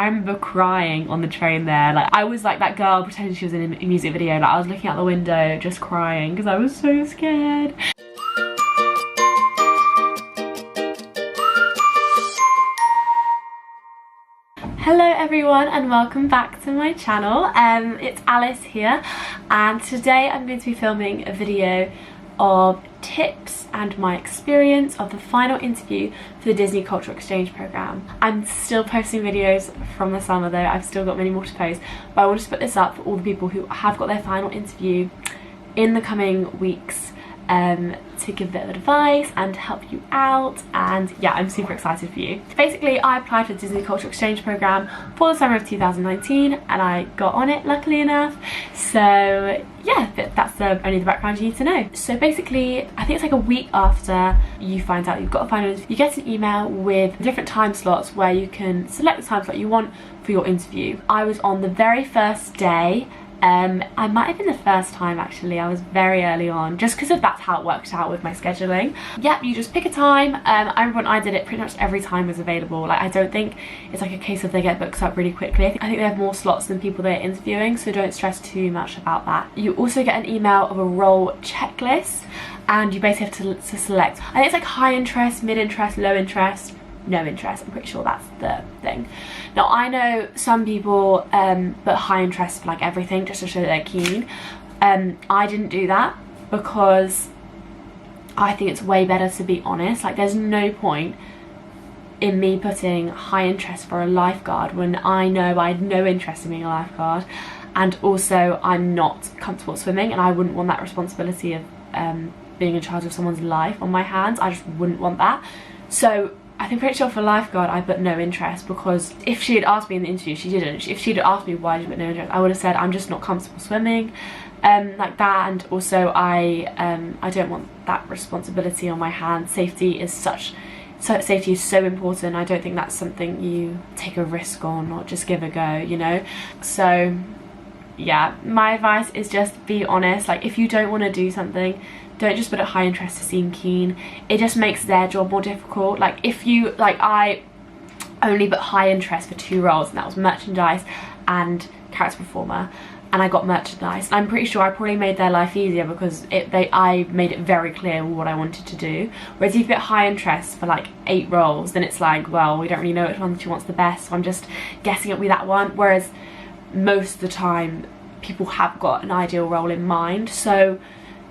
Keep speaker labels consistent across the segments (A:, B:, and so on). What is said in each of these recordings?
A: I remember crying on the train there. Like, I was like that girl pretending she was in a music video. Like, I was looking out the window just crying because I was so scared. Hello everyone and welcome back to my channel. It's Alice here, and today I'm going to be filming a video of tips and my experience of the final interview for the Disney Cultural Exchange Programme. I'm still posting videos from the summer though, I've still got many more to post, but I wanted to put this up for all the people who have got their final interview in the coming weeks, to give a bit of advice and help you out. And yeah, I'm super excited for you. Basically, I applied for the Disney Cultural Exchange Programme for the summer of 2019 and I got on it, luckily enough. So yeah, that's only the background you need to know. So basically, I think it's like a week after you find out you've got a final interview, you get an email with different time slots where you can select the time slot you want for your interview. I was on the very first day. I might have been the first time actually. I was very early on, just because of that's how it worked out with my scheduling. Yep, you just pick a time. I remember when I did it, pretty much every time was available. Like, I don't think it's like a case of they get booked up really quickly. I think they have more slots than people they're interviewing, so don't stress too much about that. You also get an email of a role checklist, and you basically have to select. I think it's like high interest, mid interest, low interest, no interest. I'm pretty sure that's the thing. Now, I know some people put high interest for like everything just to show that they're keen. I didn't do that because I think it's way better to be honest. Like, there's no point in me putting high interest for a lifeguard when I know I had no interest in being a lifeguard, and also I'm not comfortable swimming and I wouldn't want that responsibility of being in charge of someone's life on my hands. I just wouldn't want that. So I think pretty sure for lifeguard I put no interest, because if she had asked me in the interview, she didn't. If she'd asked me why did you put no interest, I would have said I'm just not comfortable swimming, like that, and also I don't want that responsibility on my hands. Safety is so important. I don't think that's something you take a risk on or just give a go, you know. So yeah, my advice is just be honest. Like, if you don't want to do something, don't just put it high interest to seem keen. It just makes their job more difficult. Like, if you, like, I only put high interest for 2 roles, and that was merchandise and character performer, and I got merchandise. I'm pretty sure I probably made their life easier because I made it very clear what I wanted to do. Whereas if you put high interest for like 8 roles, then it's like, well, we don't really know which one she wants the best, so I'm just guessing it'll be that one. Whereas most of the time people have got an ideal role in mind, so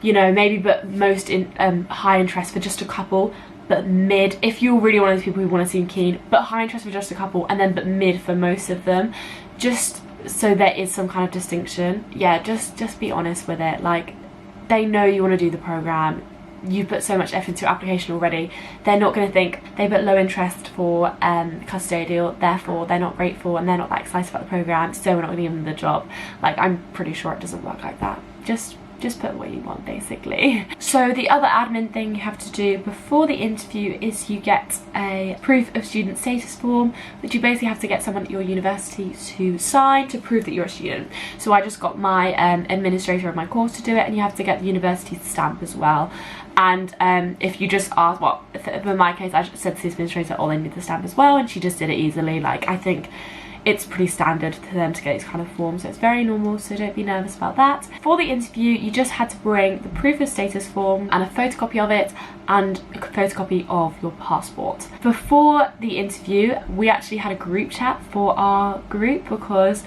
A: you know, maybe but most in high interest for just a couple, but mid, if you're really one of those people who want to seem keen, but high interest for just a couple, and then but mid for most of them, just so there is some kind of distinction. Yeah, just be honest with it. Like, they know you want to do the program, you put so much effort into your application already. They're not going to think they put low interest for custodial, therefore they're not grateful and they're not that excited about the program, so we're not going to give them the job. Like, I'm pretty sure it doesn't work like that. Just put what you want, basically. So the other admin thing you have to do before the interview is you get a proof of student status form, which you basically have to get someone at your university to sign to prove that you're a student. So I just got my administrator of my course to do it, and you have to get the university's stamp as well. And if you just ask, well, in my case, I just said to the administrator, oh, they need the stamp as well, and she just did it easily. Like, I think it's pretty standard for them to get these kind of forms, so it's very normal, so don't be nervous about that. For the interview, you just had to bring the proof of status form and a photocopy of it and a photocopy of your passport. Before the interview, we actually had a group chat for our group because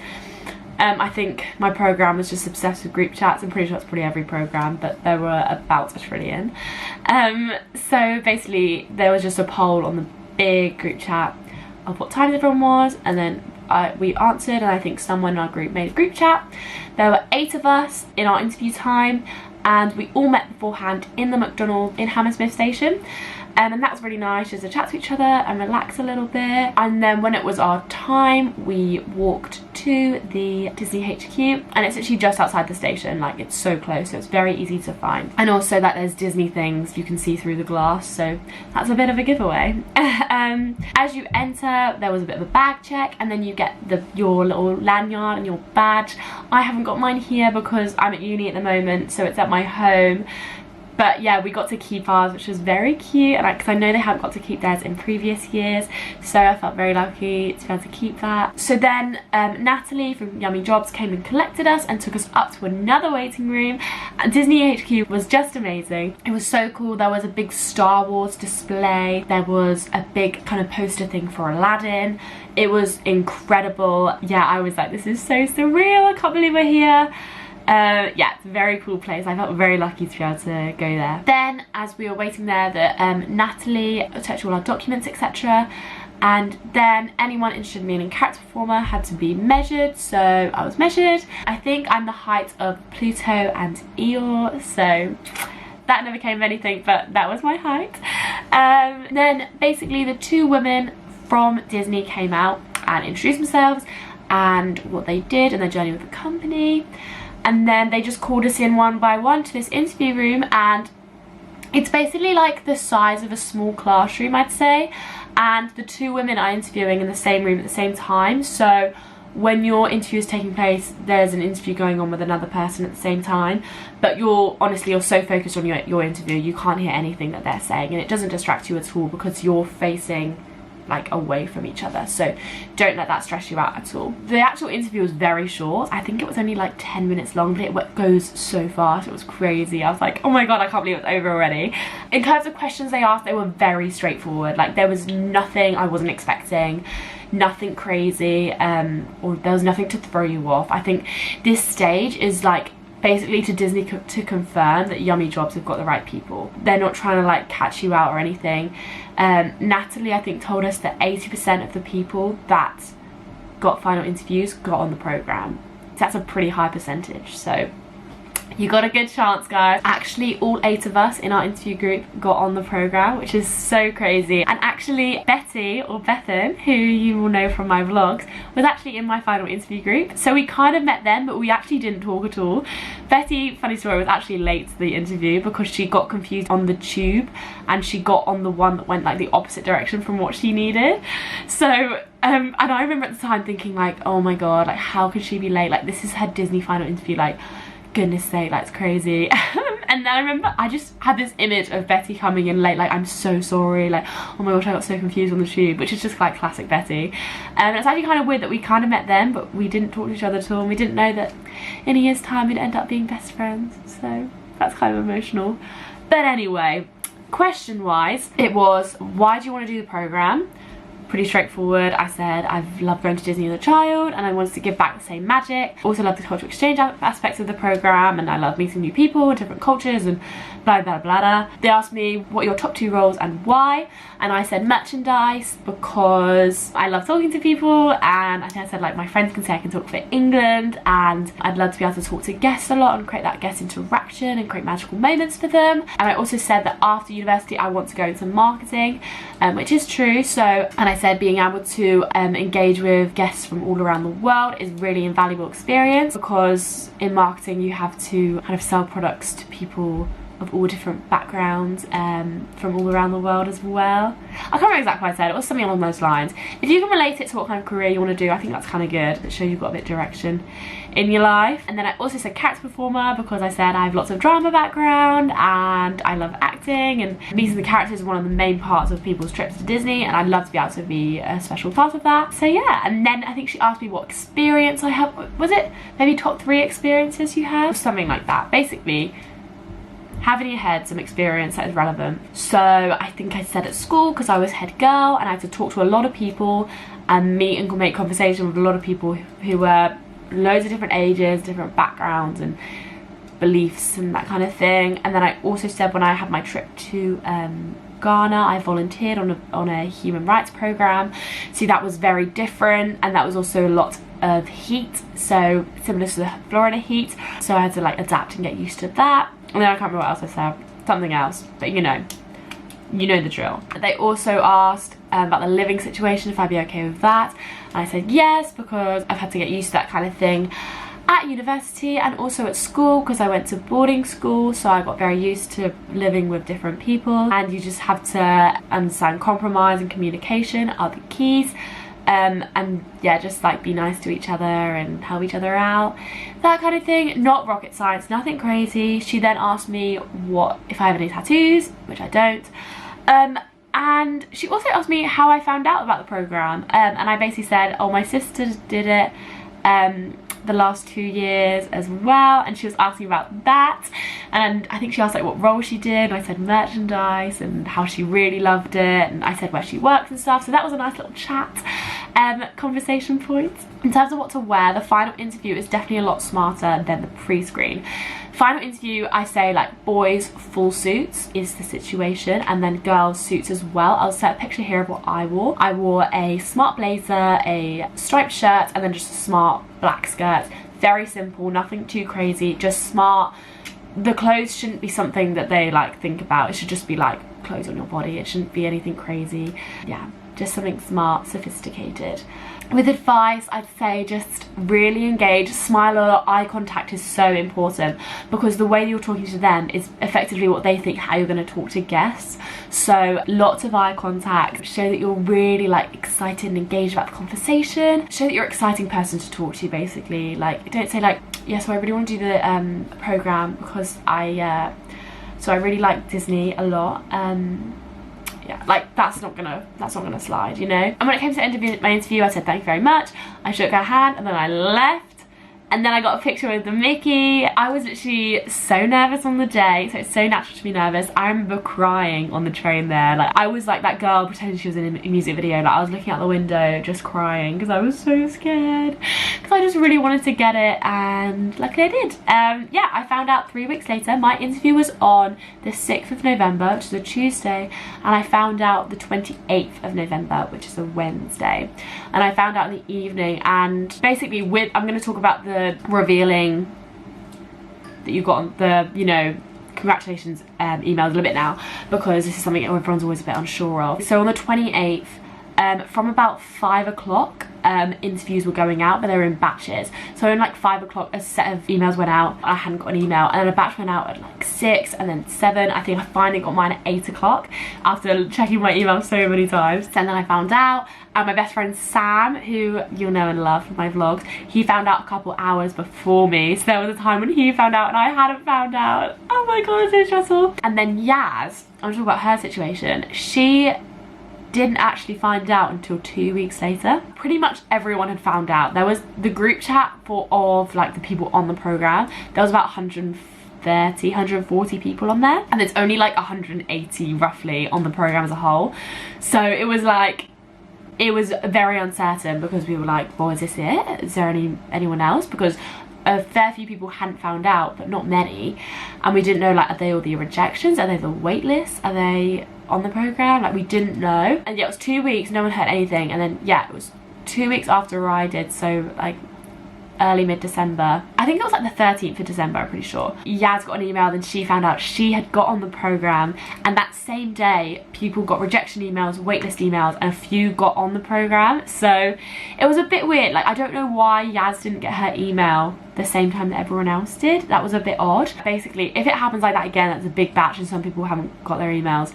A: I think my program was just obsessed with group chats. I'm pretty sure it's probably every program, but there were about 1 trillion. So basically there was just a poll on the big group chat of what time everyone was, and then we answered, and I think someone in our group made a group chat. There were 8 of us in our interview time, and we all met beforehand in the McDonald's in Hammersmith Station. And that was really nice, just to chat to each other and relax a little bit. And then when it was our time, we walked to the Disney HQ, and it's actually just outside the station. Like, it's so close, so it's very easy to find. And also that there's Disney things you can see through the glass, so that's a bit of a giveaway. As you enter, there was a bit of a bag check, and then you get your little lanyard and your badge. I haven't got mine here because I'm at uni at the moment, so it's at my home. But yeah, we got to keep ours, which was very cute, and because I know they hadn't got to keep theirs in previous years, so I felt very lucky to be able to keep that. So then Natalie from Yummy Jobs came and collected us and took us up to another waiting room. And Disney HQ was just amazing. It was so cool. There was a big Star Wars display. There was a big kind of poster thing for Aladdin. It was incredible. Yeah, I was like, this is so surreal. I can't believe we're here. Yeah, it's a very cool place. I felt very lucky to be able to go there. Then as we were waiting there, Natalie touched all our documents, etc. And then anyone interested in being a character performer had to be measured, so I was measured. I think I'm the height of Pluto and Eeyore, so that never came of anything, but that was my height. Then basically the two women from Disney came out and introduced themselves and what they did and their journey with the company. And then they just called us in one by one to this interview room, and it's basically like the size of a small classroom, I'd say, and the two women are interviewing in the same room at the same time. So when your interview is taking place, there's an interview going on with another person at the same time, but you're so focused on your interview, you can't hear anything that they're saying, and it doesn't distract you at all because you're facing like away from each other, so don't let that stress you out at all. The actual interview was very short. I think it was only like 10 minutes long, but it goes so fast. It was crazy. I was like, oh my god, I can't believe it's over already. In terms of questions they asked, they were very straightforward. Like there was nothing I wasn't expecting, nothing crazy, or there was nothing to throw you off. I think this stage is like basically to Disney to confirm that Yummy Jobs have got the right people. They're not trying to like catch you out or anything. Natalie, I think, told us that 80% of the people that got final interviews got on the program. So that's a pretty high percentage, so you got a good chance, guys. Actually, all 8 of us in our interview group got on the program, which is so crazy. And actually, Betty, or Bethan, who you will know from my vlogs, was actually in my final interview group. So we kind of met them, but we actually didn't talk at all. Betty, funny story, was actually late to the interview because she got confused on the tube and she got on the one that went like the opposite direction from what she needed. So and I remember at the time thinking like, oh my god, like how could she be late? Like this is her Disney final interview, like goodness sake, that's crazy. And then I remember I just had this image of Betty coming in late, like I'm so sorry, like oh my gosh, I got so confused on the tube, which is just like classic Betty. And it's actually kind of weird that we kind of met them, but we didn't talk to each other at all, and we didn't know that in a year's time we'd end up being best friends, so that's kind of emotional. But anyway, question wise, it was, why do you want to do the program? Pretty straightforward. I said I've loved going to Disney as a child and I wanted to give back the same magic. Also love the cultural exchange aspects of the program, and I love meeting new people, different cultures, and blah blah blah blah. They asked me what are your top 2 roles and why, and I said merchandise because I love talking to people, and I think I said like my friends can say I can talk for England, and I'd love to be able to talk to guests a lot and create that guest interaction and create magical moments for them. And I also said that after university I want to go into marketing, which is true. So, and I said being able to engage with guests from all around the world is really invaluable experience, because in marketing you have to kind of sell products to people of all different backgrounds from all around the world as well. I can't remember exactly what I said, it was something along those lines. If you can relate it to what kind of career you want to do, I think that's kind of good. It shows you've got a bit of direction in your life. And then I also said character performer because I said I have lots of drama background and I love acting, and meeting the characters is one of the main parts of people's trips to Disney, and I'd love to be able to be a special part of that. So yeah, and then I think she asked me what experience I have. Was it maybe top 3 experiences you have? Something like that. Basically, have in your head some experience that is relevant. So I think I said at school, because I was head girl and I had to talk to a lot of people and meet and make conversation with a lot of people who were loads of different ages, different backgrounds and beliefs and that kind of thing. And then I also said when I had my trip to Ghana, I volunteered on a human rights program, so that was very different, and that was also a lot of heat, so similar to the Florida heat, so I had to like adapt and get used to that. And then I can't remember what else I said, something else, but you know the drill. They also asked about the living situation, if I'd be okay with that, and I said yes, because I've had to get used to that kind of thing at university and also at school, because I went to boarding school, so I got very used to living with different people, and you just have to understand compromise and communication are the keys. and yeah, just like be nice to each other and help each other out, that kind of thing. Not rocket science, nothing crazy. She then asked me what if I have any tattoos, which I don't, and she also asked me how I found out about the program, and I basically said, oh, my sister did it the last 2 years as well, and she was asking about that, and I think she asked like what role she did, and I said merchandise, and how she really loved it, and I said where she works and stuff. So that was a nice little chat conversation point. In terms of what to wear, the final interview is definitely a lot smarter than the pre-screen. Final interview, I say like boys full suits is the situation, and then girls suits as well. I'll set a picture here of what I wore. I wore a smart blazer, a striped shirt, and then just a smart black skirt. Very simple, nothing too crazy, just smart. The clothes shouldn't be something that they like think about. It should just be like clothes on your body. It shouldn't be anything crazy. Yeah, just something smart, sophisticated. With advice, I'd say just really engage, smile a lot. Eye contact is so important, because the way you're talking to them is effectively what they think how you're going to talk to guests. So lots of eye contact, show that you're really like excited and engaged about the conversation, show that you're an exciting person to talk to basically. Like, don't say like, yeah, so I really want to do the program because I really like Disney a lot. Yeah, like that's not gonna slide, you know. And when it came to my interview, I said thank you very much, I shook her hand, and then I left. And then I got a picture with the Mickey. I was literally so nervous on the day, so it's so natural to be nervous. I remember crying on the train there. Like, I was like that girl pretending she was in a music video. Like, I was looking out the window just crying because I was so scared, because I just really wanted to get it, and luckily I did. Yeah, I found out 3 weeks later. My interview was on the 6th of November, which is a Tuesday, and I found out the 28th of November, which is a Wednesday. And I found out in the evening, and basically I'm going to talk about the revealing that you got on the, you know, congratulations email a little bit now, because this is something everyone's always a bit unsure of. So on the 28th, from about 5 o'clock, interviews were going out, but they were in batches. So in like 5 o'clock, a set of emails went out. I hadn't got an email, and then a batch went out at like 6, and then 7. I think I finally got mine at 8 o'clock after checking my email so many times. And then I found out, and my best friend Sam, who you'll know and love from my vlogs, he found out a couple hours before me. So there was a time when he found out and I hadn't found out. Oh my god, it's so stressful. And then Yaz, I'm talking about her situation. She didn't actually find out until 2 weeks later. Pretty much everyone had found out. There was the group chat of like the people on the program. There was about 140 people on there, and there's only like 180 roughly on the program as a whole. So it was like, it was very uncertain, because we were like, well, is this it? Is there anyone else? Because a fair few people hadn't found out, but not many, and we didn't know, like, are they all the rejections? Are they the wait list? Are they on the program? Like, we didn't know. And yeah, it was 2 weeks, no one heard anything, and then yeah, it was 2 weeks after I did, so like early mid-December. I think it was like the 13th of December, I'm pretty sure. Yaz got an email, then she found out she had got on the program, and that same day people got rejection emails, waitlist emails, and a few got on the program. So it was a bit weird. Like, I don't know why Yaz didn't get her email the same time that everyone else did. That was a bit odd. Basically, if it happens like that again, that's a big batch and some people haven't got their emails,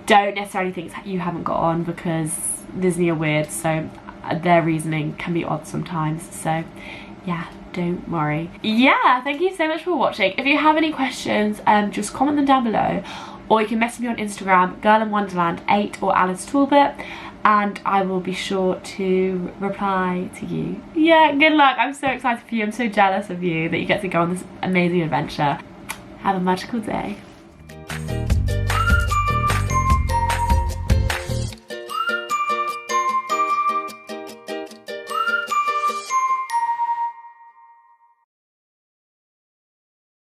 A: don't necessarily think you haven't got on, because Disney are weird, so their reasoning can be odd sometimes. So yeah, don't worry. Yeah, thank you so much for watching. If you have any questions, just comment them down below, or you can message me on Instagram, girlinwonderland8 or Alice Talbot, and I will be sure to reply to you. Yeah, good luck. I'm so excited for you. I'm so jealous of you that you get to go on this amazing adventure. Have a magical day.